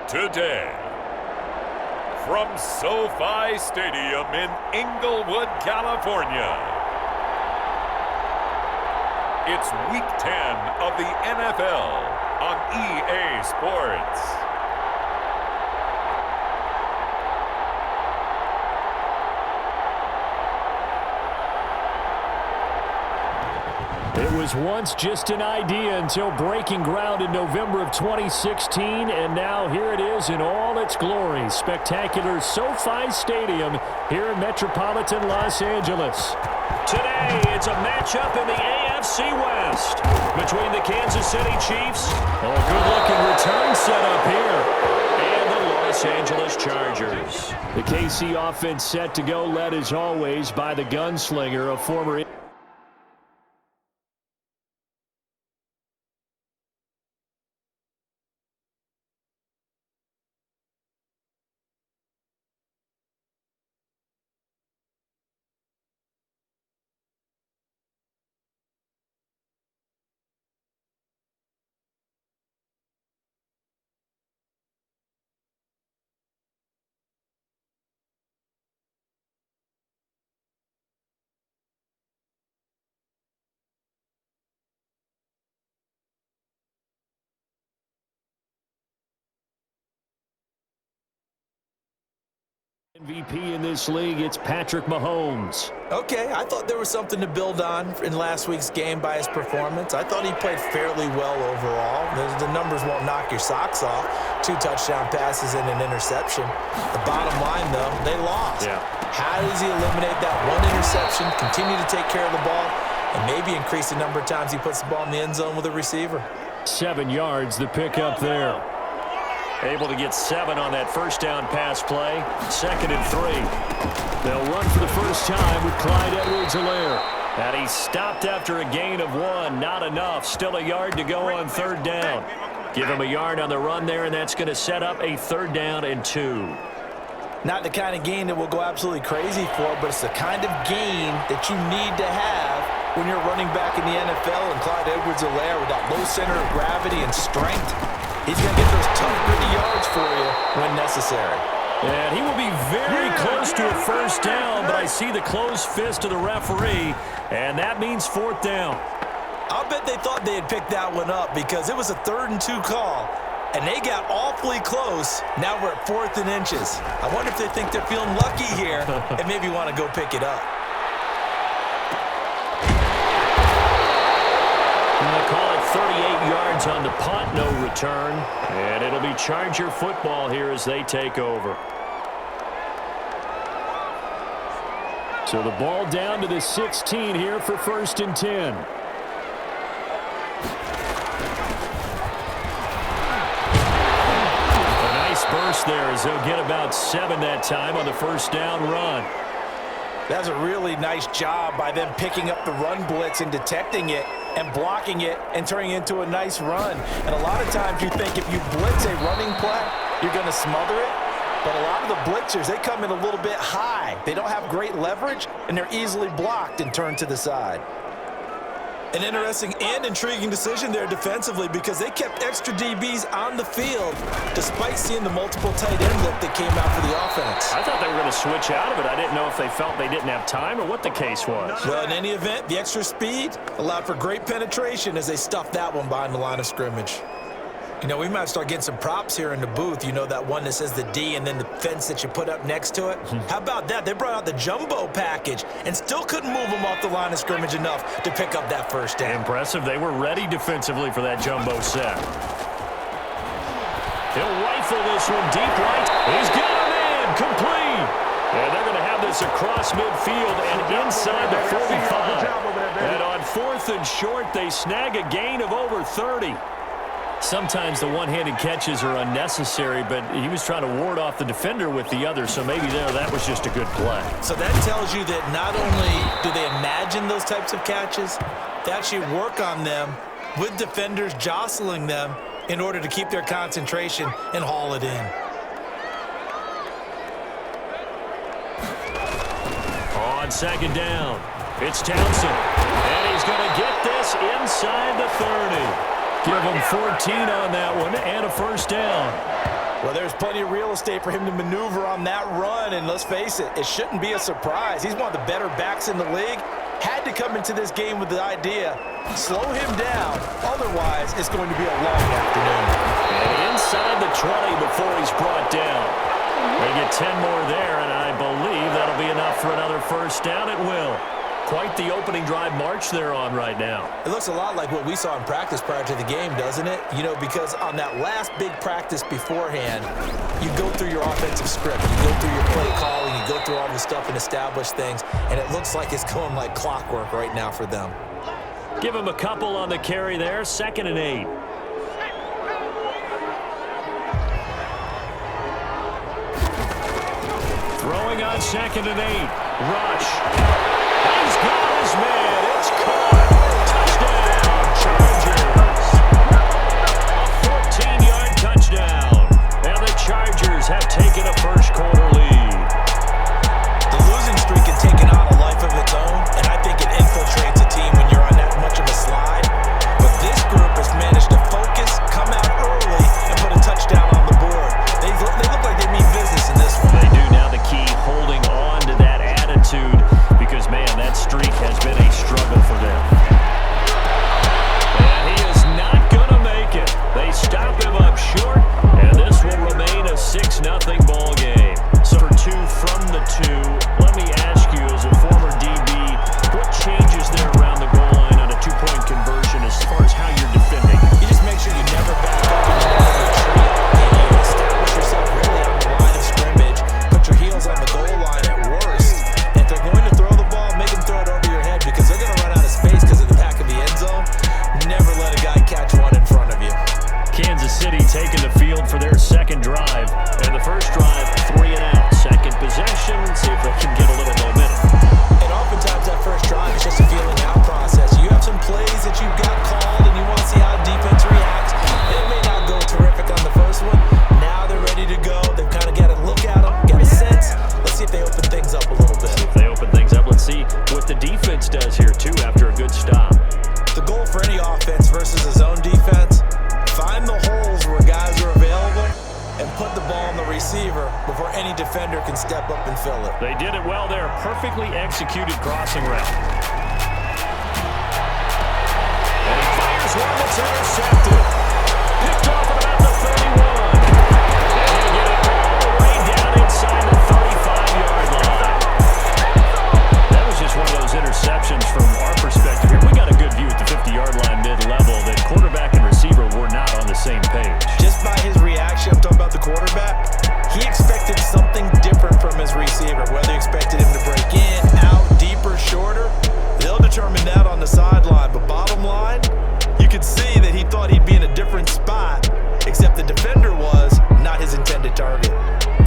Today, from SoFi Stadium in Inglewood, California, it's Week 10 of the NFL on EA Sports. It was once just an idea until breaking ground in November of 2016, and now here it is in all its glory. Spectacular SoFi Stadium here in metropolitan Los Angeles. Today, it's a matchup in the AFC West between the Kansas City Chiefs, good-looking return setup here, and the Los Angeles Chargers. The KC offense set to go, led as always by the gunslinger, a former MVP in this league. It's Patrick Mahomes. Okay, I thought there was something to build on in last week's game by his performance. I thought he played fairly well overall. The numbers won't knock your socks off. 2 touchdown passes and an interception. The bottom line, though, they lost. Yeah. How does he eliminate that one interception, continue to take care of the ball, and maybe increase the number of times he puts the ball in the end zone with a receiver? 7 yards, the pickup there. Able to get 7 on that first down pass play. 2nd and 3. They'll run for the first time with Clyde Edwards-Helaire. And he stopped after a gain of 1. Not enough. Still a yard to go on 3rd down. Give him a yard on the run there, and that's going to set up a 3rd down and 2. Not the kind of gain that we'll go absolutely crazy for, but it's the kind of gain that you need to have when you're running back in the NFL. And Clyde Edwards-Helaire, with that low center of gravity and strength, he's going to get those tough, gritty yards for you when necessary. And he will be very close to a first down, but I see the closed fist of the referee, and that means 4th down. I'll bet they thought they had picked that one up because it was a 3rd and 2 call, and they got awfully close. Now we're at 4th and inches. I wonder if they think they're feeling lucky here and maybe want to go pick it up. They call it 38 yards on the punt, no return. And it'll be Charger football here as they take over. So the ball down to the 16 here for 1st and 10. A nice burst there as they'll get about 7 that time on the first down run. That's a really nice job by them picking up the run blitz and detecting it and blocking it and turning it into a nice run. And a lot of times you think if you blitz a running play, you're going to smother it. But a lot of the blitzers, they come in a little bit high. They don't have great leverage, and they're easily blocked and turned to the side. An interesting and intriguing decision there defensively because they kept extra DBs on the field despite seeing the multiple tight end look that came out for the offense. I thought they were going to switch out of it. I didn't know if they felt they didn't have time or what the case was. Well, in any event, the extra speed allowed for great penetration as they stuffed that one behind the line of scrimmage. You know, we might start getting some props here in the booth. You know, that one that says the D and then the fence that you put up next to it? How about that? They brought out the jumbo package and still couldn't move them off the line of scrimmage enough to pick up that first down. Impressive. They were ready defensively for that jumbo set. He'll rifle this one deep right. He's got a man complete. And they're going to have this across midfield and inside the 45. And on 4th and short, they snag a gain of over 30. Sometimes the one-handed catches are unnecessary, but he was trying to ward off the defender with the other, so maybe that was just a good play. So that tells you that not only do they imagine those types of catches, they actually work on them with defenders jostling them in order to keep their concentration and haul it in. On 2nd down, it's Townsend, and he's going to get this inside the 30. Give him 14 on that one and a first down. Well, there's plenty of real estate for him to maneuver on that run, and let's face it, it shouldn't be a surprise. He's one of the better backs in the league. Had to come into this game with the idea, slow him down, otherwise it's going to be a long afternoon. And inside the 20 before he's brought down. They get 10 more there, and I believe that'll be enough for another first down. It will. Quite the opening drive march they're on right now. It looks a lot like what we saw in practice prior to the game, doesn't it? You know, because on that last big practice beforehand, you go through your offensive script, you go through your play calling, you go through all the stuff and establish things, and it looks like it's going like clockwork right now for them. Give him a couple on the carry there, 2nd and 8. Throwing on 2nd and 8. Rush. He's got his man. It's caught. Touchdown, Chargers. A 14-yard touchdown. And the Chargers have taken a first-quarter lead. The losing streak had taken on a life of its own, and I think it infiltrates a team when you're on that much of a slide. But this group has managed to focus, come out early, and put a touchdown on the board. They look like they mean business in this one. They do. Now the key, holding on to that attitude, because, man, that streak has been a struggle for them. And he is not going to make it. They stop him up short, and this will remain a 6-0 ball game. So for 2 from the 2, let me ask you, as a former DB, what changes there around the goal line on a 2-point conversion as far as how you're defending? You just make sure you never back up and you never retreat, and you establish yourself really on the line of scrimmage, put your heels on the goal line at worst. And if they're going to throw the ball, make them throw it over your head, because they're going to run out of space because of the back of the end zone. Never let a guy catch one in front of you. Kansas City taking the field for their second drive. And the first drive, 3 and out. Second possession, see if they can get a little momentum. And oftentimes that first drive is just a feeling out process. You have some plays that you've got called and you want to see how defense reacts. It may not go terrific on the first one. Now they're ready to go. They've kind of got to look at them, get a sense. Let's see if they open things up a little bit. If they open things up, let's see what the defense does here, too, after a good stop. The goal for any offense versus a zone defense, find the holes where guys are available and put the ball on the receiver before any defender can step up and fill it. They did it well there. Perfectly executed crossing route. And he fires one that's intercepted. Picked off at about the 31. And he'll get it all the way down inside the 35-yard line. That was just one of those interceptions from our perspective here. We got a good view at the 50-yard line mid-level that quarterback and receiver were not on the same page. Just by his reaction, I'm talking about the quarterback, he expected something different from his receiver. Whether he expected him to break in, out, deeper, shorter, they'll determine that on the sideline. But bottom line, you could see that he thought he'd be in a different spot, except the defender was not his intended target.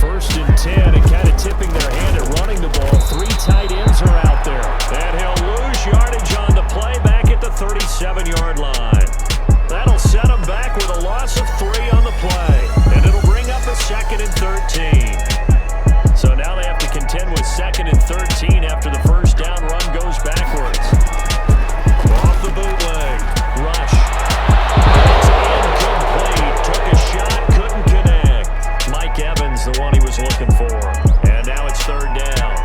1st and 10, and kind of tipping their hand at running the ball. 3 tight ends are out there. And he'll lose yardage on the play back at the 37-yard line. That'll set him back with a loss of 3 on the play. And it'll bring up a 2nd and 13. So now they have to contend with 2nd and 13 after the first down run goes backwards. Off the bootleg. Rush. It's incomplete. Took a shot, couldn't connect. Mike Evans, the one he was looking for. And now it's 3rd down.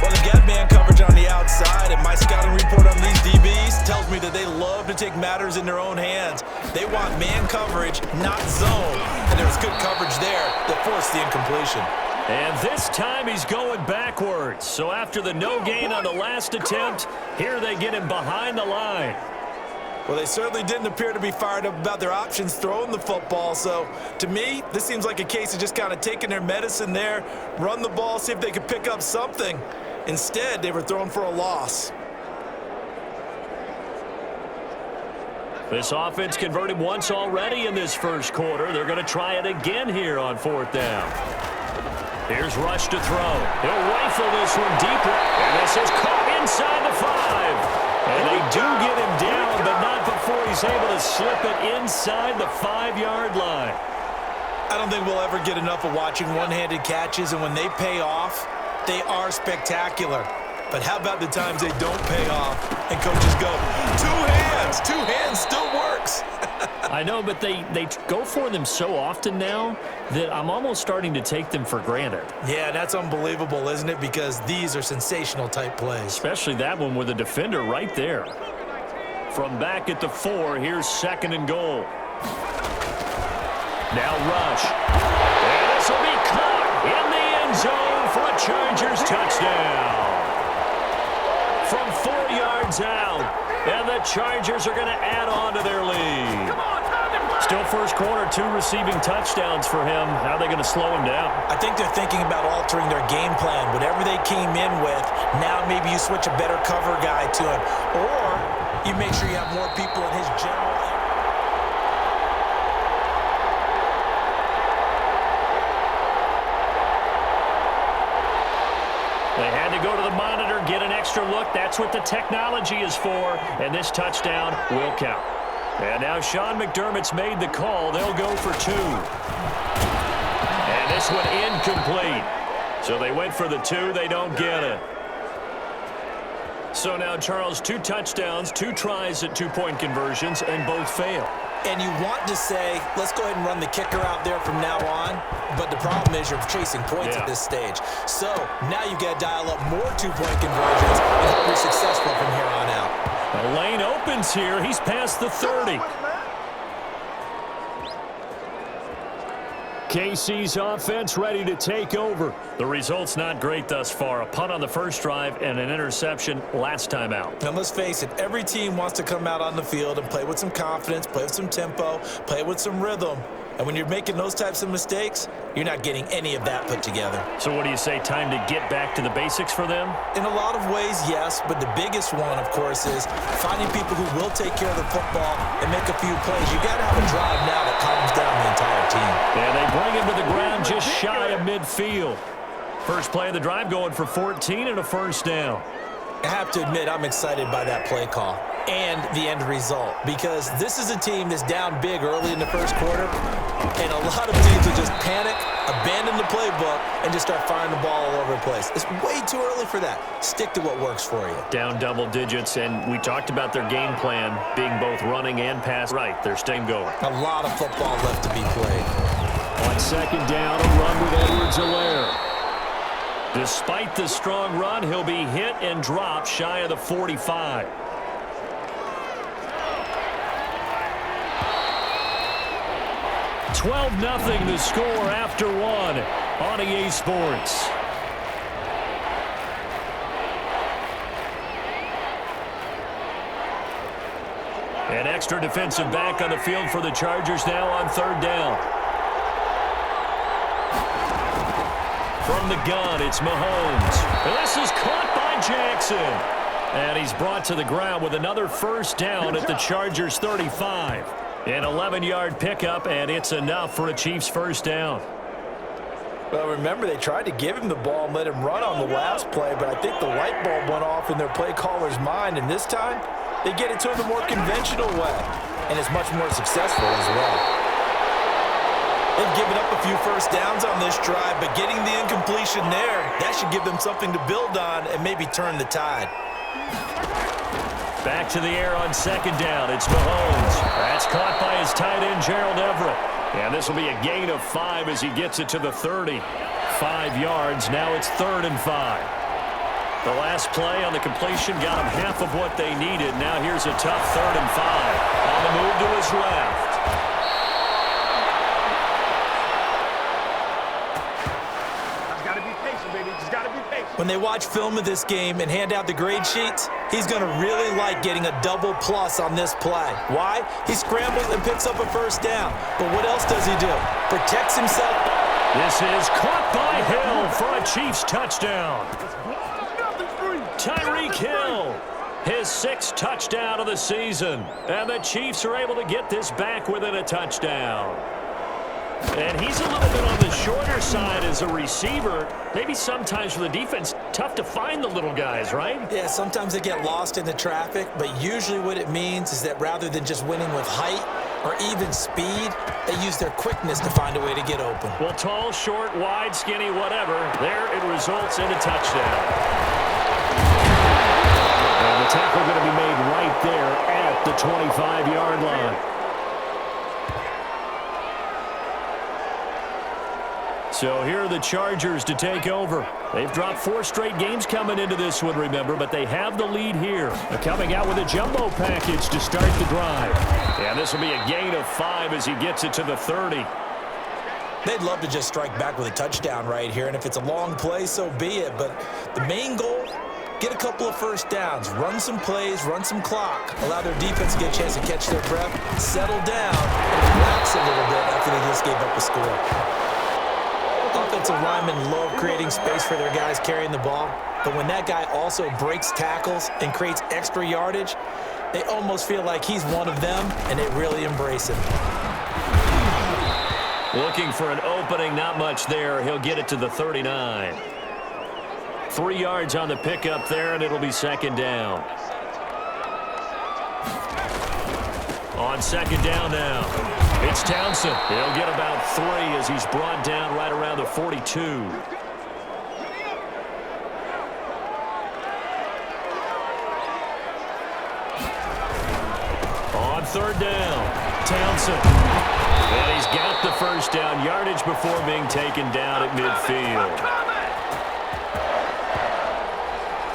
Well, they've got man coverage on the outside, and my scouting report on these DBs tells me that they love to take matters in their own hands. They want man coverage, not zone. And there's good coverage there that forced the incompletion. And this time he's going backwards. So after the no gain on the last attempt, here they get him behind the line. Well, they certainly didn't appear to be fired up about their options throwing the football. So, to me, this seems like a case of just kind of taking their medicine there, run the ball, see if they could pick up something. Instead, they were throwing for a loss. This offense converted once already in this first quarter. They're going to try it again here on 4th down. Here's Rush to throw. He'll rifle this one deep, and this is caught inside the 5. And they do get him down, but not before he's able to slip it inside the 5-yard line. I don't think we'll ever get enough of watching one-handed catches, and when they pay off, they are spectacular. But how about the times they don't pay off and coaches go, 2 hands still works. I know, but they go for them so often now that I'm almost starting to take them for granted. Yeah, that's unbelievable, isn't it? Because these are sensational type plays. Especially that one with a defender right there. From back at the 4, here's 2nd and goal. Now rush. And this will be caught in the end zone for a Chargers touchdown. From 4 yards out, and the Chargers are going to add on to their lead. Still first quarter, 2 receiving touchdowns for him. How are they going to slow him down? I think they're thinking about altering their game plan. Whatever they came in with, now maybe you switch a better cover guy to him. Or you make sure you have more people in his general. They had to go to the monitor, get an extra look. That's what the technology is for, and this touchdown will count. And now Sean McDermott's made the call. They'll go for 2. And this one incomplete. So they went for the 2. They don't get it. So now, Charles, 2 touchdowns, 2 tries at 2-point conversions, and both fail. And you want to say, let's go ahead and run the kicker out there from now on. But the problem is you're chasing points at this stage. So now you got to dial up more 2-point conversions and hope you're successful from here on out. The lane opens here. He's past the 30. KC's offense ready to take over. The result's not great thus far. A punt on the first drive and an interception last time out. Now let's face it, every team wants to come out on the field and play with some confidence, play with some tempo, play with some rhythm. And when you're making those types of mistakes, you're not getting any of that put together. So what do you say, time to get back to the basics for them? In a lot of ways, yes, but the biggest one, of course, is finding people who will take care of the football and make a few plays. You got to have a drive now that calms down the entire team. And they bring him to the ground just shy of midfield. First play of the drive going for 14 and a first down. I have to admit, I'm excited by that play call and the end result, because this is a team that's down big early in the first quarter, and a lot of teams will just panic, abandon the playbook, and just start firing the ball all over the place. It's way too early for that. Stick to what works for you. Down double digits, and we talked about their game plan being both running and pass. Right, they're staying going. A lot of football left to be played. On 2nd down, a run with Edwards-Helaire. Despite the strong run, he'll be hit and dropped shy of the 45. $12-0 the score after 1 on EA Sports. An extra defensive back on the field for the Chargers now on 3rd down. From the gun, it's Mahomes. And this is caught by Jackson. And he's brought to the ground with another first down at the Chargers' 35. An 11-yard pickup, and it's enough for a Chiefs first down. Well, remember, they tried to give him the ball and let him run on the last play, but I think the light bulb went off in their play caller's mind, and this time they get it to him the more conventional way, and it's much more successful as well. They've given up a few first downs on this drive, but getting the incompletion there, that should give them something to build on and maybe turn the tide. Back to the air on 2nd down. It's Mahomes. That's caught by his tight end, Gerald Everett. And this will be a gain of 5 as he gets it to the 30. 5 yards. Now it's 3rd and 5. The last play on the completion got them half of what they needed. Now here's a tough 3rd and 5. On the move to his left. When they watch film of this game and hand out the grade sheets, he's going to really like getting a double plus on this play. Why? He scrambles and picks up a first down. But what else does he do? Protects himself. This is caught by Hill for a Chiefs touchdown. Tyreek Hill, his 6th touchdown of the season. And the Chiefs are able to get this back within a touchdown. And he's a little bit on the shorter side as a receiver. Maybe sometimes for the defense, tough to find the little guys, right? Yeah, sometimes they get lost in the traffic, but usually what it means is that rather than just winning with height or even speed, they use their quickness to find a way to get open. Well, tall, short, wide, skinny, whatever, there it results in a touchdown. And the tackle going to be made right there at the 25-yard line. So here are the Chargers to take over. They've dropped 4 straight games coming into this one, remember, but they have the lead here. They're coming out with a jumbo package to start the drive. And this will be a gain of 5 as he gets it to the 30. They'd love to just strike back with a touchdown right here, and if it's a long play, so be it. But the main goal, get a couple of first downs, run some plays, run some clock, allow their defense to get a chance to catch their breath, settle down, and relax a little bit after they just gave up a score. Offensive linemen love creating space for their guys carrying the ball, but when that guy also breaks tackles and creates extra yardage, they almost feel like he's one of them, and they really embrace him. Looking for an opening, not much there. He'll get it to the 39. 3 yards on the pickup there, and it'll be second down. On second down now, it's Townsend. He'll get about 3 as he's brought down right around the 42. On third down, Townsend. And he's got the first down yardage before being taken down at midfield.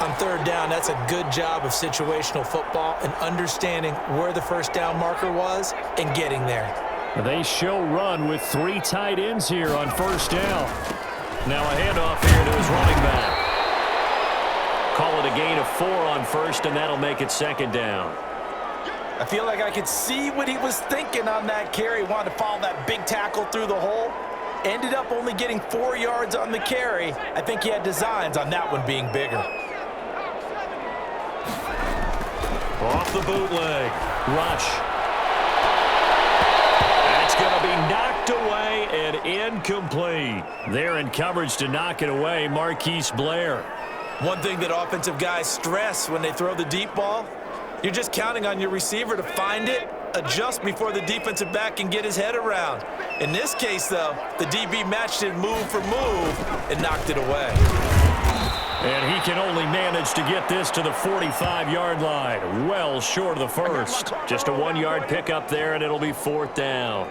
On third down, that's a good job of situational football and understanding where the first down marker was and getting there. They show run with 3 tight ends here on first down. Now a handoff here to his running back. Call it a gain of 4 on first, and that'll make it second down. I feel like I could see what he was thinking on that carry. Wanted to follow that big tackle through the hole. Ended up only getting 4 yards on the carry. I think he had designs on that one being bigger. Off the bootleg. Rush. That's going to be knocked away and incomplete. They're in coverage to knock it away. Marquise Blair. One thing that offensive guys stress when they throw the deep ball, you're just counting on your receiver to find it, adjust before the defensive back can get his head around. In this case, though, the DB matched it move for move and knocked it away. And he can only manage to get this to the 45-yard line. Well short of the first. Just a 1-yard pickup there, and it'll be fourth down.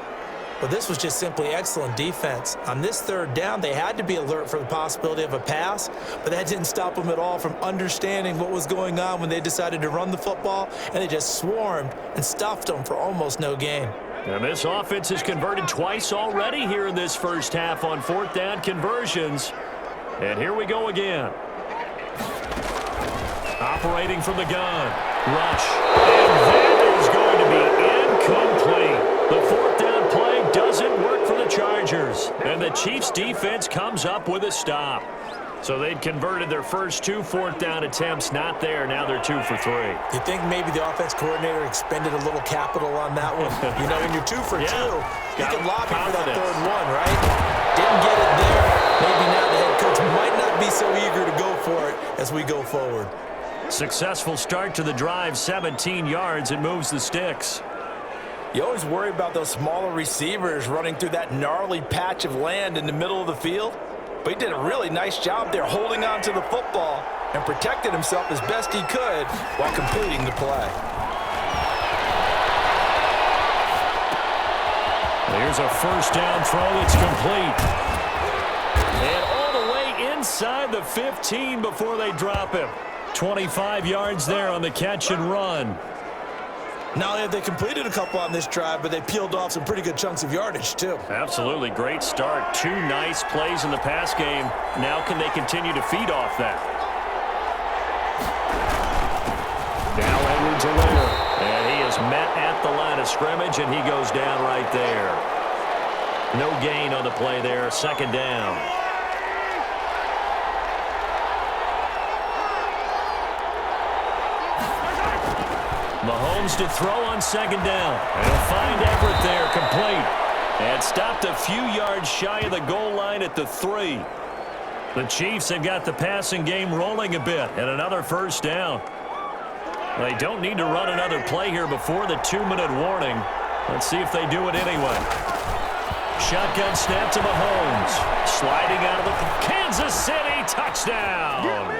Well, this was just simply excellent defense. On this third down, they had to be alert for the possibility of a pass, but that didn't stop them at all from understanding what was going on when they decided to run the football, and they just swarmed and stuffed them for almost no gain. And this offense has converted twice already here in this first half on fourth down conversions. And here we go again. Operating from the gun. Rush. And that is going to be incomplete. The fourth down play doesn't work for the Chargers. And the Chiefs defense comes up with a stop. So they'd converted their first 2 fourth down attempts. Not there. Now they're 2 for 3. You think maybe the offense coordinator expended a little capital on that one? You know, when you're 2 for 2, you can lobby for that third one, right? Didn't get it there. Maybe now the head coach might not be so eager to go for it as we go forward. Successful start to the drive, 17 yards. It moves the sticks. You always worry about those smaller receivers running through that gnarly patch of land in the middle of the field. But he did a really nice job there holding on to the football and protected himself as best he could while completing the play. Here's a first down throw that's complete. And all the way inside the 15 before they drop him. 25 yards there on the catch and run. Not only have they completed a couple on this drive, but they peeled off some pretty good chunks of yardage, too. Absolutely. Great start. 2 nice plays in the pass game. Now can they continue to feed off that? Now Edwards-Helaire. And he is met at the line of scrimmage, and he goes down right there. No gain on the play there. Second down. Mahomes to throw on second down. And he'll find Everett there, complete. And stopped a few yards shy of the goal line at the 3. The Chiefs have got the passing game rolling a bit. And another first down. They don't need to run another play here before the 2-minute warning. Let's see if they do it anyway. Shotgun snap to Mahomes. Sliding out of the Kansas City touchdown.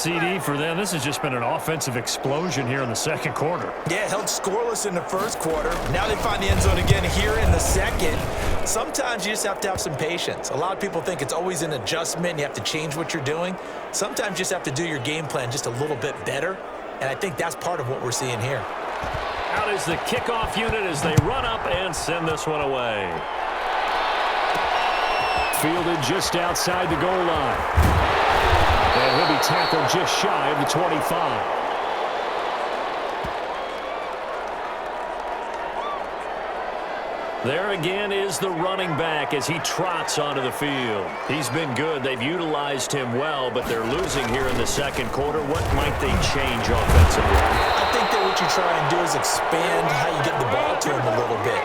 CD for them. This has just been an offensive explosion here in the second quarter. Yeah, held scoreless in the first quarter. Now they find the end zone again here in the second. Sometimes you just have to have some patience. A lot of people think it's always an adjustment. You have to change what you're doing. Sometimes you just have to do your game plan just a little bit better. And I think that's part of what we're seeing here. Out is the kickoff unit as they run up and send this one away. Fielded just outside the goal line. And he'll be tackled just shy of the 25. There again is the running back as he trots onto the field. He's been good. They've utilized him well, but they're losing here in the second quarter. What might they change offensively? I think that what you try and do is expand how you get the ball to him a little bit.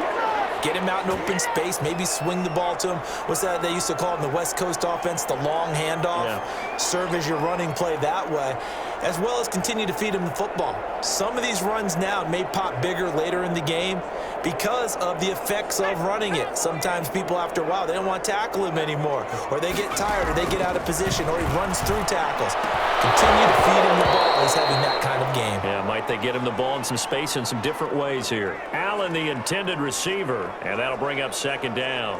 Get him out in open space, maybe swing the ball to him. What's that they used to call in the West Coast offense, the long handoff? Yeah. Serve as your running play that way, as well as continue to feed him the football. Some of these runs now may pop bigger later in the game because of the effects of running it. Sometimes people, after a while, they don't want to tackle him anymore, or they get tired, or they get out of position, or he runs through tackles. Continue to feed him the ball. He's having that kind of game. Yeah, might they get him the ball in some space in some different ways here. Allen, the intended receiver, and that'll bring up second down.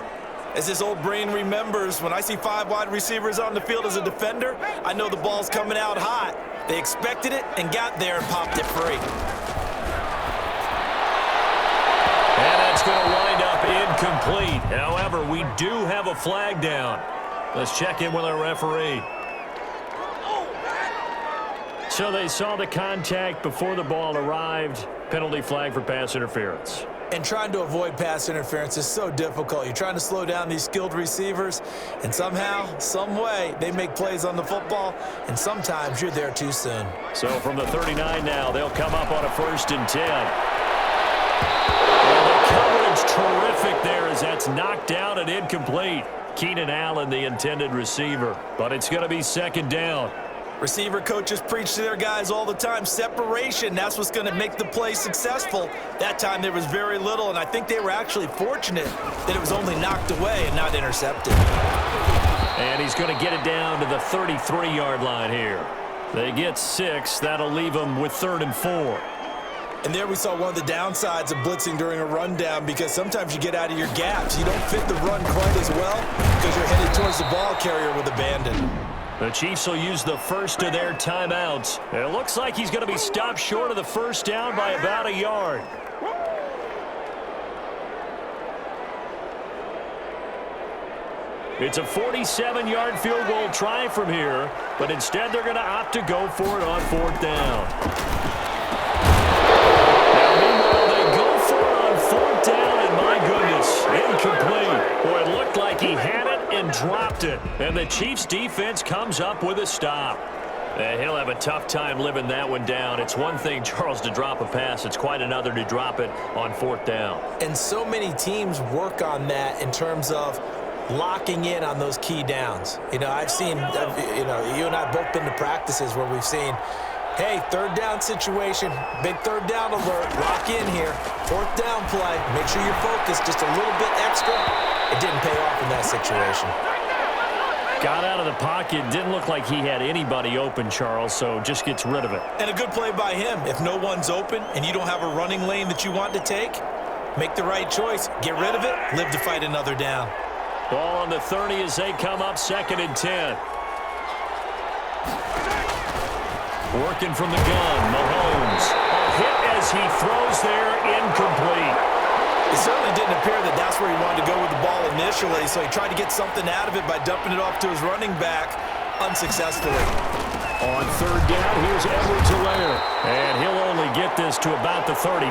As his old brain remembers, when I see 5 wide receivers on the field as a defender, I know the ball's coming out hot. They expected it and got there and popped it free. And that's going to wind up incomplete. However, we do have a flag down. Let's check in with our referee. So they saw the contact before the ball arrived. Penalty flag for pass interference. And trying to avoid pass interference is so difficult. You're trying to slow down these skilled receivers, and somehow, some way, they make plays on the football, and sometimes you're there too soon. So from the 39 now, they'll come up on a 1st and 10. Well, the coverage terrific there as that's knocked down and incomplete. Keenan Allen, the intended receiver, but it's going to be second down. Receiver coaches preach to their guys all the time. Separation, that's what's going to make the play successful. That time there was very little, and I think they were actually fortunate that it was only knocked away and not intercepted. And he's going to get it down to the 33-yard line here. They get 6. That'll leave them with 3rd and 4. And there we saw one of the downsides of blitzing during a rundown, because sometimes you get out of your gaps. You don't fit the run quite as well because you're headed towards the ball carrier with abandon. The Chiefs will use the first of their timeouts. It looks like he's going to be stopped short of the first down by about a yard. It's a 47-yard field goal try from here, but instead they're going to opt to go for it on 4th down. Now, meanwhile, they go for it on 4th down, and my goodness, incomplete. Boy, it looked like he had it and dropped it. And the Chiefs defense comes up with a stop. And he'll have a tough time living that one down. It's one thing, Charles, to drop a pass. It's quite another to drop it on 4th down. And so many teams work on that in terms of locking in on those key downs. You know, I've seen, you and I have both been to practices where we've seen, hey, 3rd down situation, big 3rd down alert, lock in here, 4th down play, make sure you're focused just a little bit extra. It didn't pay off in that situation. Got out of the pocket, didn't look like he had anybody open, Charles, so just gets rid of it. And a good play by him. If no one's open and you don't have a running lane that you want to take, make the right choice, get rid of it, live to fight another down. Ball on the 30 as they come up 2nd and 10. Working from the gun, Mahomes. A hit as he throws there, incomplete. It certainly didn't appear that that's where he wanted to go with the ball initially, so he tried to get something out of it by dumping it off to his running back unsuccessfully. On 3rd down, here's Edwards-Helaire. And he'll only get this to about the 35,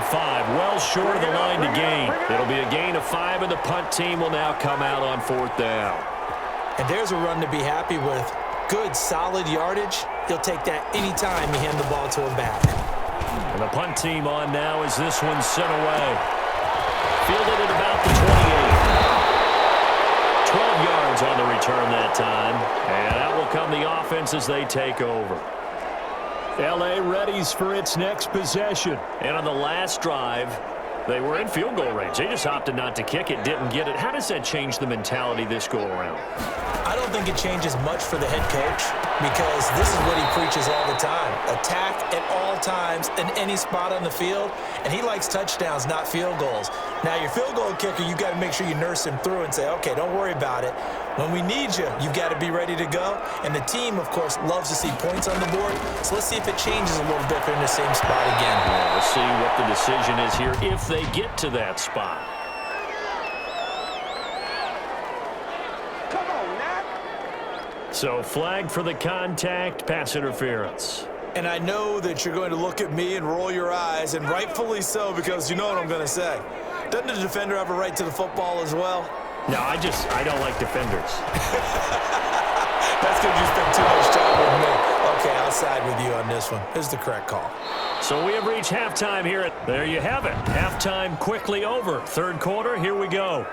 well short of the line to gain. It'll be a gain of 5, and the punt team will now come out on 4th down. And there's a run to be happy with. Good, solid yardage. He'll take that anytime you hand the ball to him back. And the punt team on now as this one's sent away. Fielded at about the 28. 12 yards on the return that time. And out will come the offense as they take over. L.A. readies for its next possession. And on the last drive, They were in field goal range. They just opted not to kick it, didn't get it. How does that change the mentality this go around? I don't think it changes much for the head coach because this is what he preaches all the time. Attack at all times in any spot on the field, and he likes touchdowns, not field goals. Now, your field goal kicker, you got to make sure you nurse him through and say, okay, don't worry about it. When we need you, you've got to be ready to go. And the team, of course, loves to see points on the board. So let's see if it changes a little bit if they're in the same spot again. Yeah, we'll see what the decision is here if they get to that spot. So flag for the contact, pass interference. And I know that you're going to look at me and roll your eyes, and rightfully so, because you know what I'm going to say. Doesn't the defender have a right to the football as well? No, I don't like defenders. That's because you spend too much time with me. Okay, I'll side with you on this one. This is the correct call. So we have reached halftime here. There you have it. Halftime quickly over. Third quarter, here we go.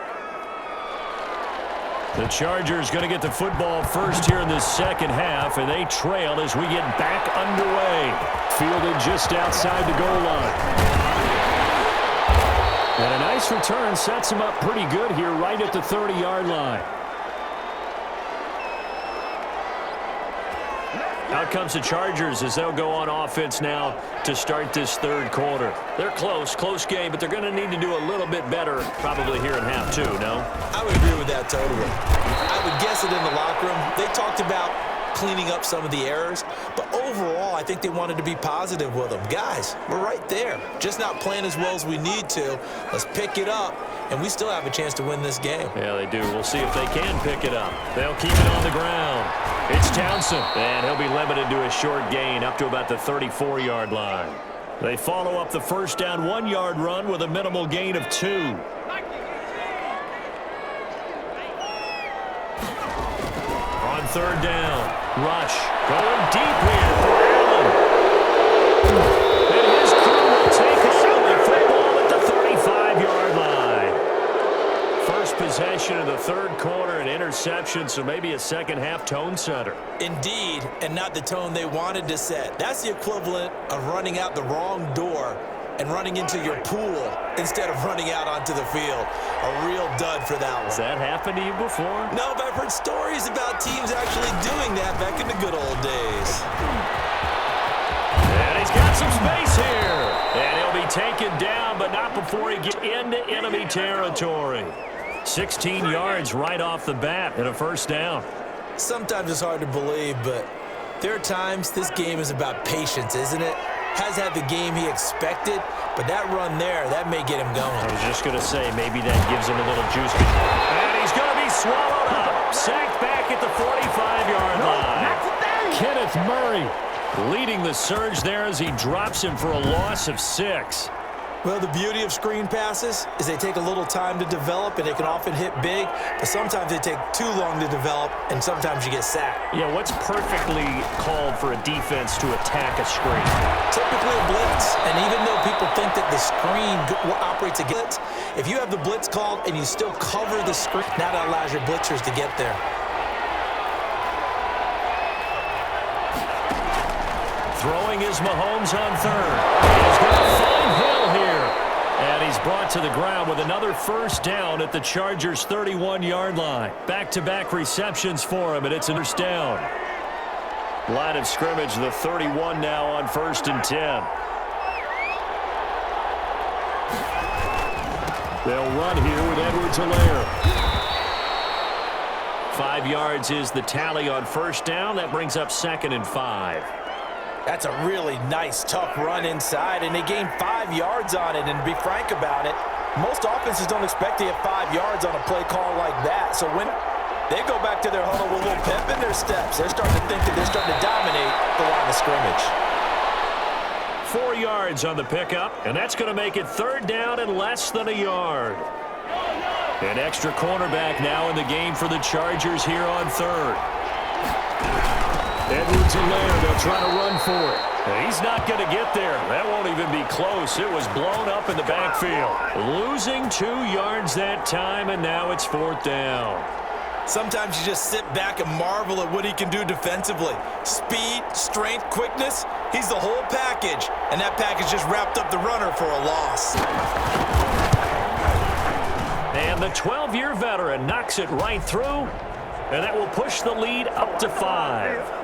The Chargers going to get the football first here in the second half, and they trail as we get back underway. Fielded just outside the goal line. And a nice return sets him up pretty good here right at the 30-yard line. Out comes the Chargers as they'll go on offense now to start this third quarter. They're close game, but they're going to need to do a little bit better probably here in half two, no? I would agree with that totally. I would guess it in the locker room. They talked about cleaning up some of the errors, but overall, I think they wanted to be positive with them. Guys, we're right there. Just not playing as well as we need to. Let's pick it up, and we still have a chance to win this game. Yeah, they do. We'll see if they can pick it up. They'll keep it on the ground. It's Townsend, and he'll be limited to a short gain up to about the 34-yard line. They follow up the first down 1-yard run with a minimal gain of 2. On third down, Rush going deep here for Allen. And his crew will take over the football at the 35-yard line. First possession of the third quarter, an interception, so maybe a second-half tone setter. Indeed, and not the tone they wanted to set. That's the equivalent of running out the wrong door and running into your pool instead of running out onto the field. A real dud for that one. Has that happened to you before? No, but I've heard stories about teams actually doing that back in the good old days. And he's got some space here. And he'll be taken down, but not before he gets into enemy territory. 16 yards right off the bat and a first down. Sometimes it's hard to believe, but there are times this game is about patience, isn't it? Has had the game he expected, but that run there, that may get him going. I was just going to say, maybe that gives him a little juice. And he's going to be swallowed up. Sacked back at the 45-yard line. Kenneth Murray leading the surge there as he drops him for a loss of 6. Well, the beauty of screen passes is they take a little time to develop, and they can often hit big, but sometimes they take too long to develop, and sometimes you get sacked. Yeah, what's perfectly called for a defense to attack a screen? Typically a blitz, and even though people think that the screen operates against, if you have the blitz called and you still cover the screen, now that allows your blitzers to get there. Throwing is Mahomes on third. He's got a fine hill here. And he's brought to the ground with another first down at the Chargers' 31-yard line. Back-to-back receptions for him, and it's a first down. Line of scrimmage, the 31 now on 1st and 10. They'll run here with Edwards-Helaire. 5 yards is the tally on first down. That brings up 2nd and 5. That's a really nice, tough run inside, and they gained 5 yards on it. And to be frank about it, most offenses don't expect to get 5 yards on a play call like that. So when they go back to their huddle with a little pep in their steps, they're starting to think that they're starting to dominate the line of scrimmage. 4 yards on the pickup, and that's going to make it third down and less than a yard. An extra cornerback now in the game for the Chargers here on third. Edwards-Helaire, they'll try to run for it. He's not going to get there. That won't even be close. It was blown up in the backfield. Losing 2 yards that time, and now it's 4th down. Sometimes you just sit back and marvel at what he can do defensively. Speed, strength, quickness, he's the whole package. And that package just wrapped up the runner for a loss. And the 12-year veteran knocks it right through, and that will push the lead up to 5.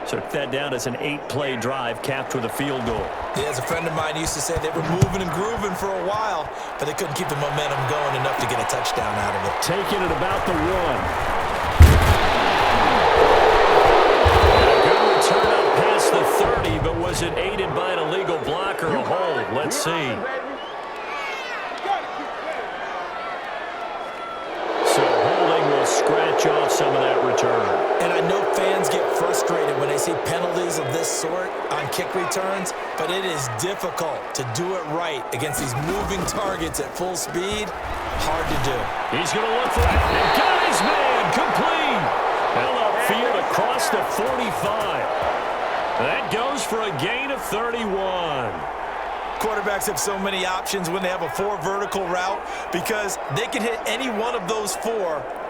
Took that down as an 8-play drive, capped with a field goal. Yeah, as a friend of mine used to say, they were moving and grooving for a while, but they couldn't keep the momentum going enough to get a touchdown out of it. Taking it about the 1. A good return up past the 30, but was it aided by an illegal block or a hold? Let's see. So holding will scratch off some of that return. And I know fans get frustrated when they see penalties of this sort on kick returns, but it is difficult to do it right against these moving targets at full speed. Hard to do. He's going to look for it. And got his man complete. Hell upfield across the 45. That goes for a gain of 31. Quarterbacks have so many options when they have a 4 vertical route because they can hit any one of those 4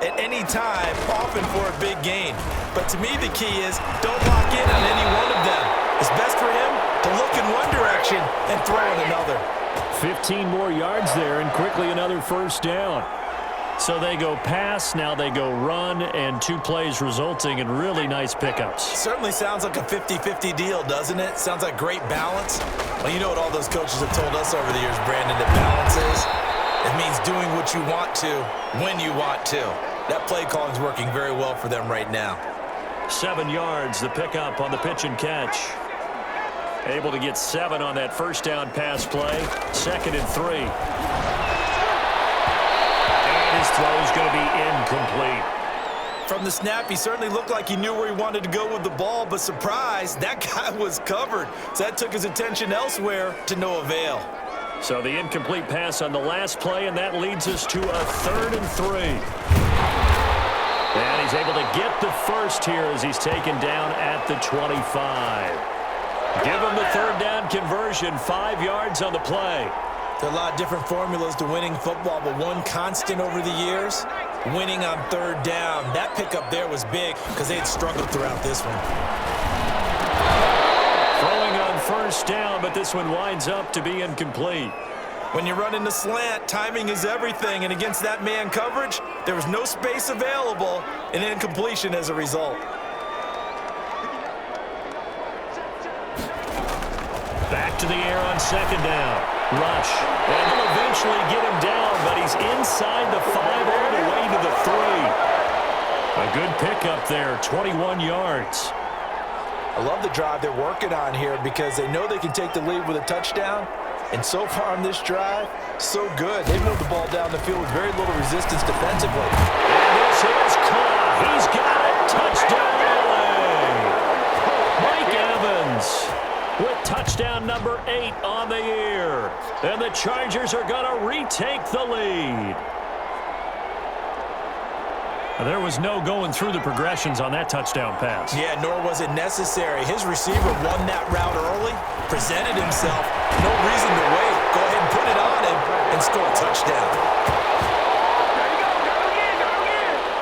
at any time, often for a big gain. But to me, the key is don't lock in on any one of them. It's best for him to look in one direction and throw in another. 15 more yards there, and quickly another first down. So they go pass, now they go run, and 2 plays resulting in really nice pickups. Certainly sounds like a 50-50 deal, doesn't it? Sounds like great balance. Well, you know what all those coaches have told us over the years, Brandon, that balance is? It means doing what you want to, when you want to. That play calling is working very well for them right now. 7 yards, the pickup on the pitch and catch. Able to get 7 on that first down pass play. 2nd and 3. His throw is going to be incomplete. From the snap, he certainly looked like he knew where he wanted to go with the ball, but surprise, that guy was covered. So that took his attention elsewhere to no avail. So the incomplete pass on the last play, and that leads us to a 3rd and 3. And he's able to get the first here as he's taken down at the 25. Give him the 3rd down conversion, 5 yards on the play. There are a lot of different formulas to winning football, but one constant over the years, winning on 3rd down. That pickup there was big because they had struggled throughout this one. Throwing on 1st down, but this one winds up to be incomplete. When you run in the slant, timing is everything, and against that man coverage, there was no space available, and incompletion as a result. Back to the air on 2nd down. Rush. And they'll eventually get him down, but he's inside the 5 all the way to the 3. A good pickup there, 21 yards. I love the drive they're working on here because they know they can take the lead with a touchdown. And so far on this drive, so good. They moved the ball down the field with very little resistance defensively. And this is caught. He's got it. Touchdown, LA. Mike Evans with touchdown number 8 on the year. And the Chargers are going to retake the lead. There was no going through the progressions on that touchdown pass. Yeah, nor was it necessary. His receiver won that route early, presented himself. No reason to wait. Go ahead and put it on him and score a touchdown.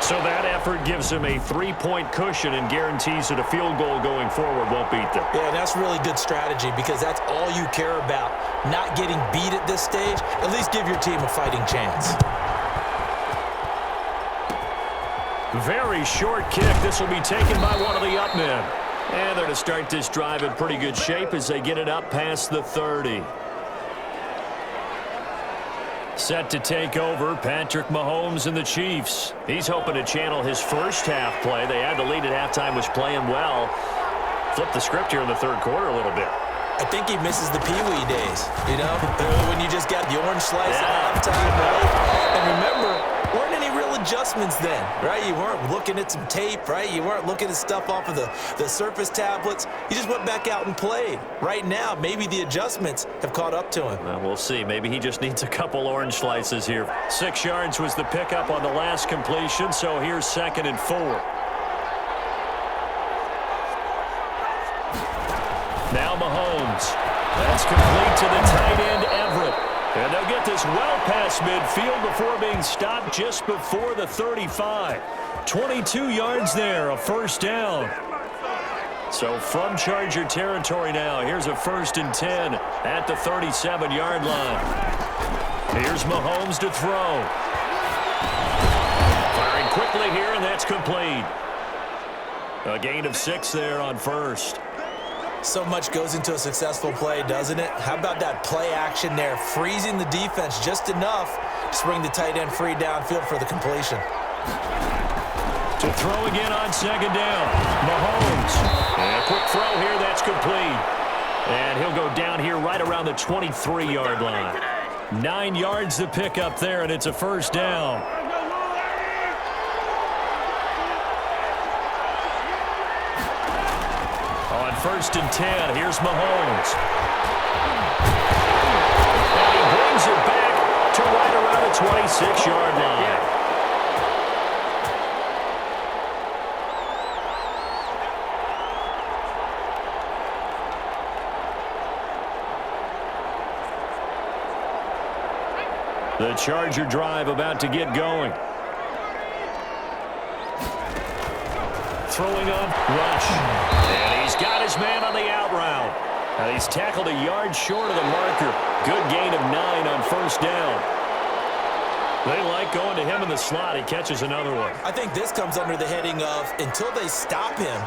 So that effort gives him a 3-point cushion and guarantees that a field goal going forward won't beat them. Yeah, and that's really good strategy because that's all you care about. Not getting beat at this stage. At least give your team a fighting chance. Very short kick. This will be taken by one of the up men. And they're to start this drive in pretty good shape as they get it up past the 30. Set to take over, Patrick Mahomes and the Chiefs. He's hoping to channel his first half play. They had the lead at halftime, was playing well. Flip the script here in the 3rd quarter a little bit. I think he misses the Pee-wee days, you know, when you just got the orange slice at halftime, right? And remember, weren't any real adjustments then, right? You weren't looking at some tape, right? You weren't looking at stuff off of the Surface tablets. You just went back out and played. Right now, maybe the adjustments have caught up to him. Well, we'll see. Maybe he just needs a couple orange slices here. 6 yards was the pickup on the last completion, so here's 2nd and 4. Now Mahomes. That's complete to the tight end, Everett. And they'll get this well past midfield before being stopped just before the 35. 22 yards there, a first down. So from Charger territory now, here's a 1st and 10 at the 37-yard line. Here's Mahomes to throw. Firing quickly here, and that's complete. A gain of 6 there on first. So much goes into a successful play, doesn't it? How about that play action there, freezing the defense just enough to bring the tight end free downfield for the completion. To throw again on second down. Mahomes. And a quick throw here, that's complete. And he'll go down here right around the 23-yard line. 9 yards to pick up there, and it's a first down. On 1st and 10, here's Mahomes. And he brings it back to right around the 26-yard line. The Charger drive about to get going. Throwing on rush. And he's got his man on the out route. And he's tackled a yard short of the marker. Good gain of 9 on first down. They like going to him in the slot. He catches another one. I think this comes under the heading of until they stop him,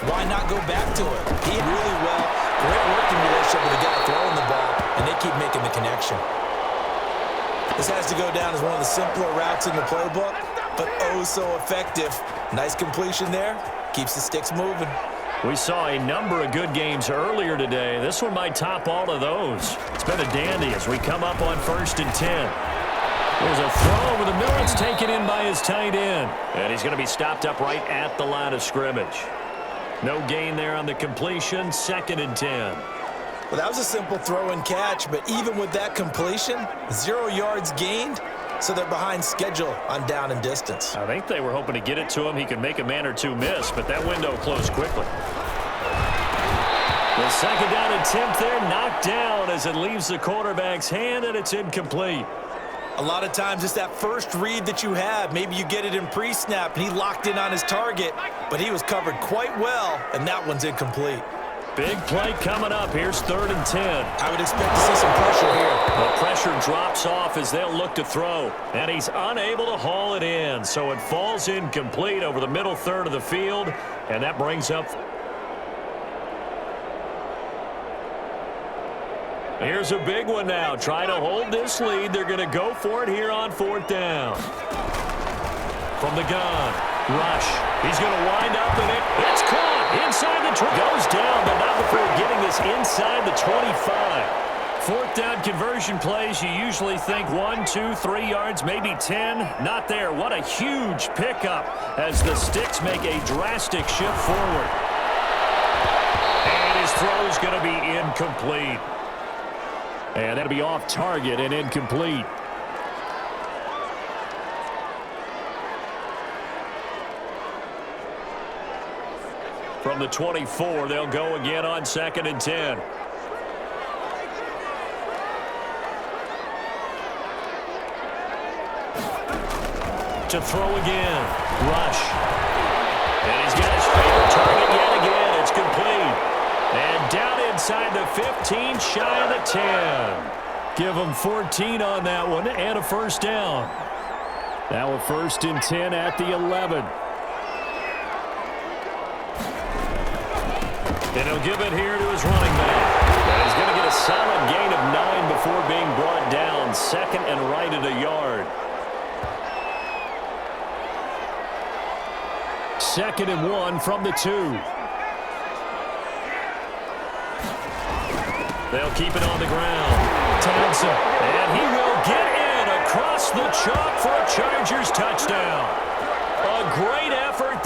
why not go back to it? He really well. Great working relationship with the guy throwing the ball, and they keep making the connection. This has to go down as one of the simpler routes in the playbook, but oh so effective. Nice completion there. Keeps the sticks moving. We saw a number of good games earlier today. This one might top all of those. It's been a dandy as we come up on 1st and 10. There's a throw over the middle. It's taken in by his tight end. And he's going to be stopped up right at the line of scrimmage. No gain there on the completion. 2nd and 10. Well, that was a simple throw and catch, but even with that completion, 0 yards gained, so they're behind schedule on down and distance. I think they were hoping to get it to him. He could make a man or two miss, but that window closed quickly. The 2nd down attempt there knocked down as it leaves the quarterback's hand, and it's incomplete. A lot of times it's that first read that you have. Maybe you get it in pre-snap, and he locked in on his target, but he was covered quite well, and that one's incomplete. Big play coming up. Here's 3rd and 10. I would expect to see some pressure here. The pressure drops off as they'll look to throw. And he's unable to haul it in. So it falls incomplete over the middle third of the field. And that brings up. Here's a big one now. Trying to hold this lead. They're going to go for it here on 4th down. From the gun. Rush. He's going to wind up in it. It's caught. Inside the goes down, but not before getting this inside the 25. 4th down conversion plays, you usually think 1, 2, 3 yards, maybe 10. Not there. What a huge pickup as the sticks make a drastic shift forward. And his throw is going to be incomplete. And that'll be off target and incomplete. From the 24, they'll go again on 2nd and 10. To throw again. Rush. And he's got his favorite target yet again. It's complete. And down inside the 15, shy of the 10. Give him 14 on that one and a first down. Now a 1st and 10 at the 11. And he'll give it here to his running back. And he's going to get a solid gain of 9 before being brought down. 2nd and right at a yard. 2nd and 1 from the 2. They'll keep it on the ground. Townsend. And he will get in across the chalk for a Chargers touchdown. A great effort.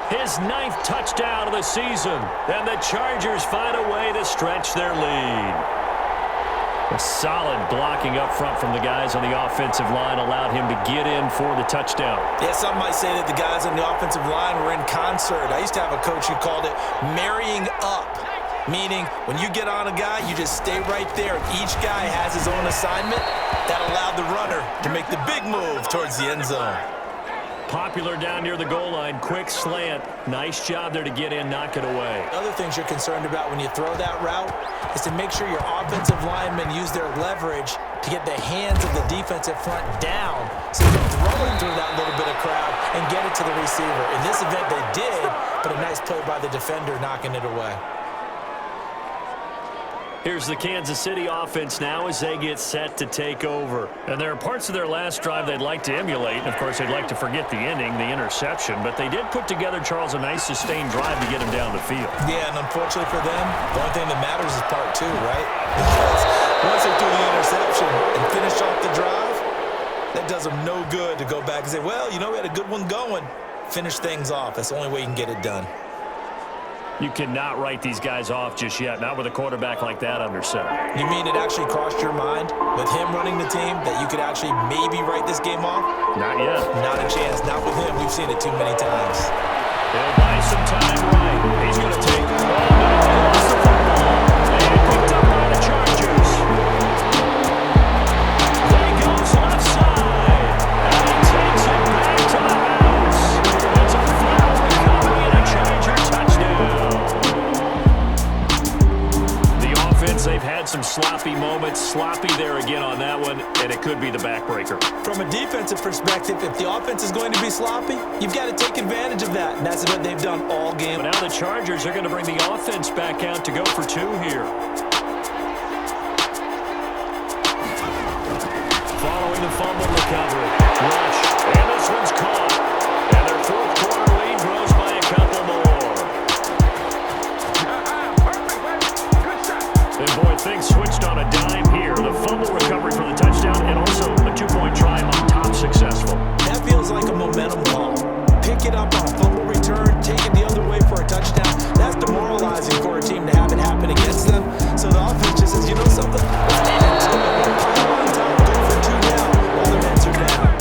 His 9th touchdown of the season. And the Chargers find a way to stretch their lead. A solid blocking up front from the guys on the offensive line allowed him to get in for the touchdown. Yeah, some might say that the guys on the offensive line were in concert. I used to have a coach who called it marrying up, meaning when you get on a guy, you just stay right there. Each guy has his own assignment. That allowed the runner to make the big move towards the end zone. Popular down near the goal line. Quick slant. Nice job there to get in, knock it away. Other things you're concerned about when you throw that route is to make sure your offensive linemen use their leverage to get the hands of the defensive front down so you can throw it through that little bit of crowd and get it to the receiver. In this event, they did, but a nice play by the defender knocking it away. Here's the Kansas City offense now as they get set to take over. And there are parts of their last drive they'd like to emulate. And, of course, they'd like to forget the ending, the interception. But they did put together, Charles, a nice sustained drive to get him down the field. Yeah, and unfortunately for them, the only thing that matters is part two, right? Because once they threw the interception and finished off the drive, that does them no good to go back and say, well, you know, we had a good one going. Finish things off. That's the only way you can get it done. You cannot write these guys off just yet, not with a quarterback like that under center. You mean it actually crossed your mind with him running the team that you could actually maybe write this game off? Not yet. Not a chance. Not with him. We've seen it too many times. They'll buy some time right. He's going to take the ball back across the football. And picked up by the Chargers. There he goes left side. And he takes it back to the house. It's a foul recovery and a Charger touchdown. The offense, they've had some sloppy moments. Sloppy there again on that one, and it could be the backbreaker. From a defensive perspective, if the offense is going to be sloppy, you've got to take advantage of that, and that's what they've done all game. But now the Chargers are going to bring the offense back out to go for two here. Following the fumble recovery. Rush. And this one's caught. And their fourth quarter lead grows by a couple more. And boy, things switched on a dime here. The fumble recovery for the touchdown and also a two-point try on top successful. That feels like a momentum call. Pick it up on a fumble return, take it the other way for a touchdown. That's demoralizing for a team to have it happen against them. So the offense just says, you know something? Let's get into it. Pile on top, go for two now while their heads are down.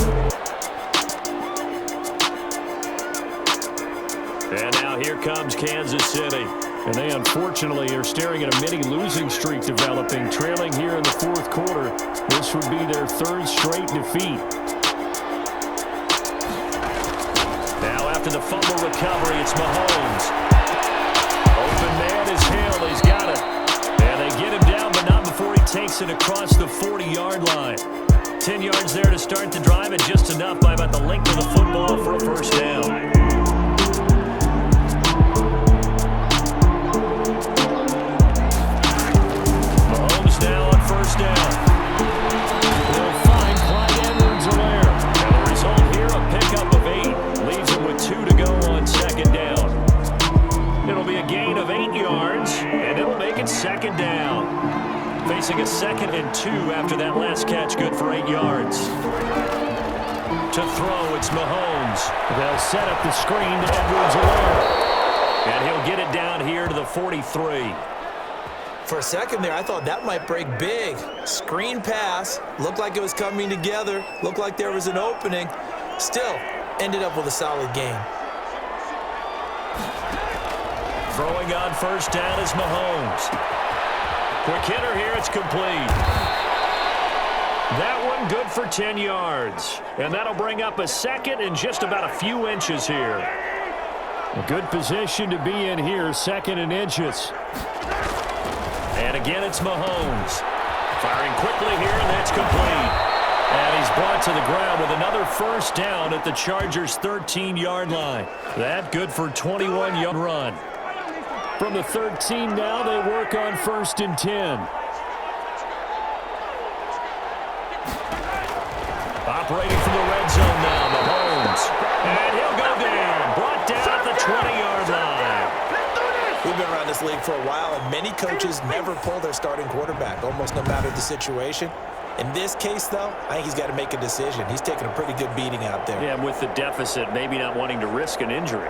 And now here comes Kansas City. And they unfortunately are staring at a mini losing streak developing, trailing here in the fourth quarter. This would be their third straight defeat. Now after the fumble recovery, it's Mahomes. Open man is Hill. He's got it. And they get him down, but not before he takes it across the 40-yard line. 10 yards there to start the drive, and just enough by about the length of the football for a first down. Now on first down. They'll find Clyde Edwards-Helaire. And the result here, a pickup of 8. Leaves him with 2 to go on second down. It'll be a gain of 8 yards, and it'll make it second down. Facing a 2nd and 2 after that last catch, good for 8 yards. To throw, it's Mahomes. They'll set up the screen to Edwards-Helaire. And he'll get it down here to the 43. For a second there, I thought that might break big. Screen pass, looked like it was coming together, looked like there was an opening. Still, ended up with a solid game. Throwing on first down is Mahomes. Quick hitter here, it's complete. That one good for 10 yards. And that'll bring up a 2nd and just about a few inches here. A good position to be in here, 2nd and inches. And again, it's Mahomes. Firing quickly here, and that's complete. And he's brought to the ground with another first down at the Chargers' 13-yard line. That good for a 21-yard run. From the 13 now, they work on 1st and 10. Operating from the red zone now, Mahomes. And he'll go down. Brought down at the 20-yard line. We've been around this league for a while, and many coaches never pull their starting quarterback, almost no matter the situation. In this case, though, I think he's got to make a decision. He's taking a pretty good beating out there. Yeah, and with the deficit, maybe not wanting to risk an injury.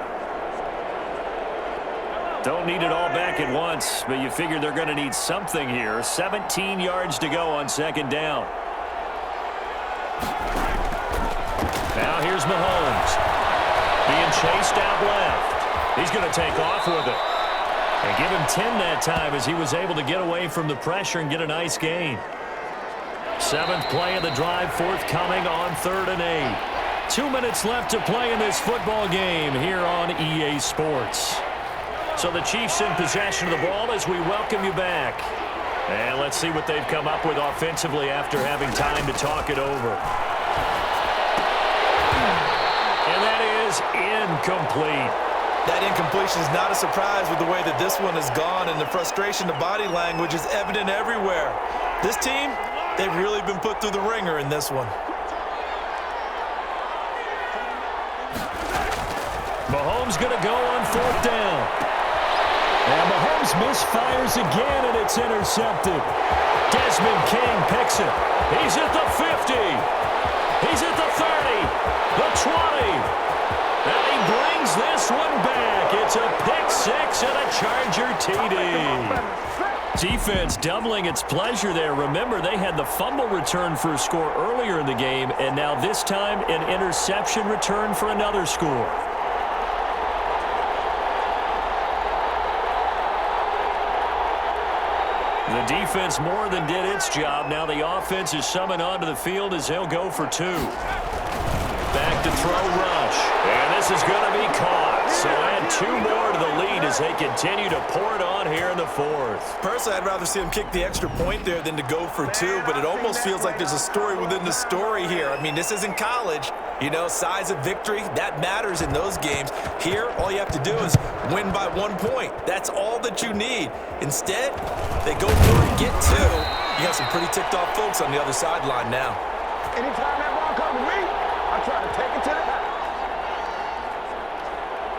Don't need it all back at once, but you figure they're going to need something here. 17 yards to go on second down. Now here's Mahomes. Being chased out left. He's going to take off with it. And give him 10 that time as he was able to get away from the pressure and get a nice gain. 7th play of the drive, forthcoming on 3rd and 8. 2 minutes left to play in this football game here on EA Sports. So the Chiefs in possession of the ball as we welcome you back. And let's see what they've come up with offensively after having time to talk it over. And that is incomplete. That incompletion is not a surprise with the way that this one has gone, and the frustration, the body language is evident everywhere. This team, they've really been put through the ringer in this one. Mahomes going to go on 4th down. And Mahomes misfires again, and it's intercepted. Desmond King picks it. He's at the 50. He's at the 30. The 20. And he brings this one back. It's a pick six and a Charger TD. Defense doubling its pleasure there. Remember, they had the fumble return for a score earlier in the game, and now this time an interception return for another score. The defense more than did its job. Now the offense is summoned onto the field as they'll go for 2. Back to throw rush. And this is going to be caught. So add 2 more to the lead as they continue to pour it on here in the 4th. Personally, I'd rather see him kick the extra point there than to go for 2, but it almost feels like there's a story within the story here. I mean, this isn't college. You know, size of victory, that matters in those games. Here, all you have to do is win by 1 point. That's all that you need. Instead, they go for it, get 2. You got some pretty ticked off folks on the other sideline now. Anytime that ball comes to me, I try to take it to the house.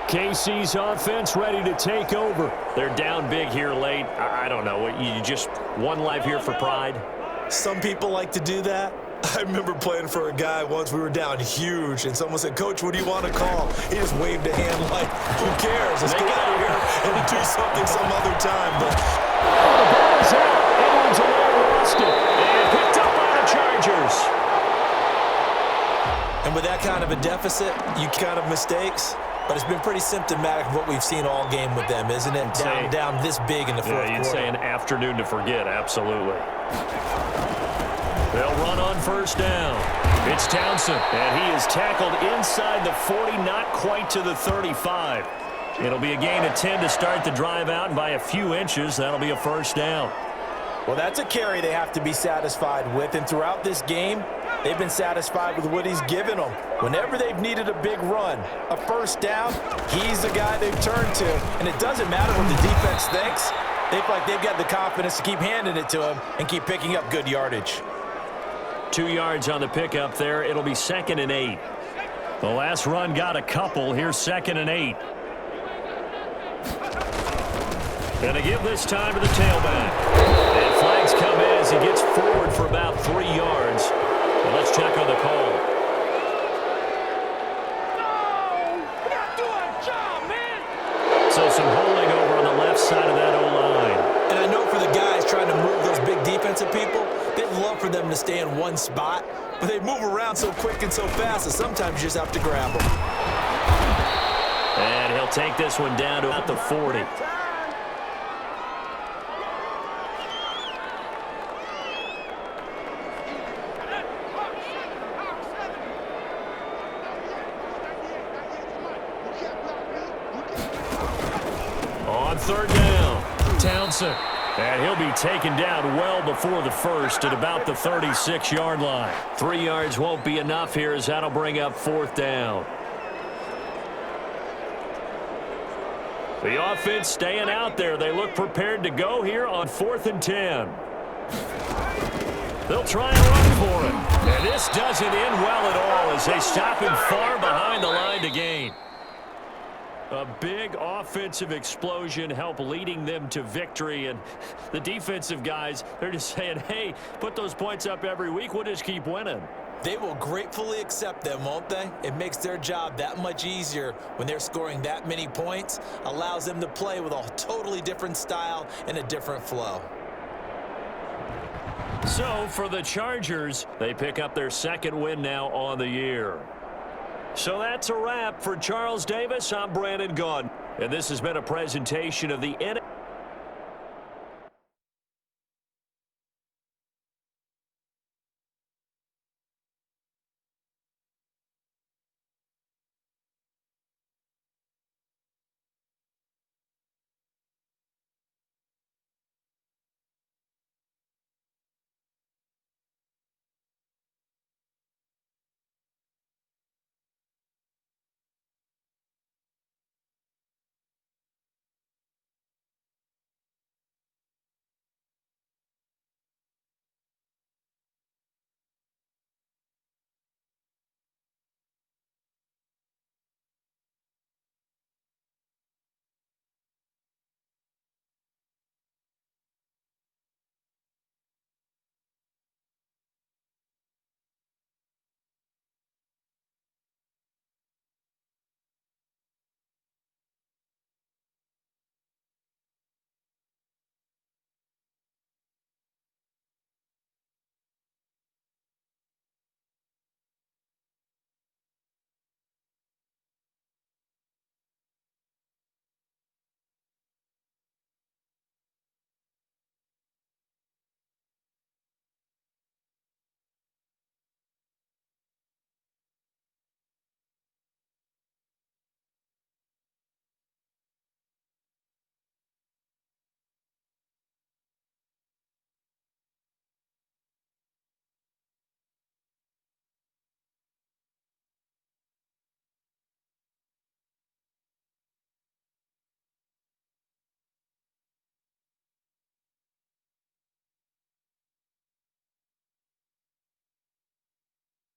KC's offense ready to take over. They're down big here late. I don't know. You just one life here for pride? Some people like to do that. I remember playing for a guy once. We were down huge, and someone said, "Coach, what do you want to call?" He just waved a hand like, "Who cares? Let's get out of here and do something some other time." But the ball is out. Edwards lost it. And picked up by the Chargers. And with that kind of a deficit, you kind of mistakes. But it's been pretty symptomatic of what we've seen all game with them, isn't it? Down this big in the 4th quarter. You'd say an afternoon to forget, absolutely. They'll run on 1st down. It's Townsend, and he is tackled inside the 40, not quite to the 35. It'll be a gain of 10 to start the drive out, and by a few inches, that'll be a 1st down. Well, that's a carry they have to be satisfied with, and throughout this game, they've been satisfied with what he's given them. Whenever they've needed a big run, a 1st down, he's the guy they've turned to, and it doesn't matter what the defense thinks. They feel like they've got the confidence to keep handing it to him and keep picking up good yardage. 2 yards on the pickup there. It'll be 2nd and 8. The last run got a couple. Here's 2nd and 8. Gonna give this time to the tailback. And flags come in as he gets forward for about 3 yards. Well, let's check on the call. You gotta do a job, man. So some holding over on the left side of that O-line. And I know for the guys trying to move those big defensive people, they'd love for them to stay in one spot, but they move around so quick and so fast that sometimes you just have to grab them. And he'll take this one down to about the 40. On 3rd down, Townsend. And he'll be taken down well before the 1st at about the 36-yard line. 3 yards won't be enough here as that'll bring up 4th down. The offense staying out there. They look prepared to go here on 4th and 10. They'll try and run for it. And this doesn't end well at all as they stop him far behind the line to gain. A big offensive explosion helped leading them to victory. And the defensive guys, they're just saying, hey, put those points up every week. We'll just keep winning. They will gratefully accept them, won't they? It makes their job that much easier when they're scoring that many points. Allows them to play with a totally different style and a different flow. So for the Chargers, they pick up their 2nd win now on the year. So that's a wrap for Charles Davis. I'm Brandon Gaudin, and this has been a presentation of the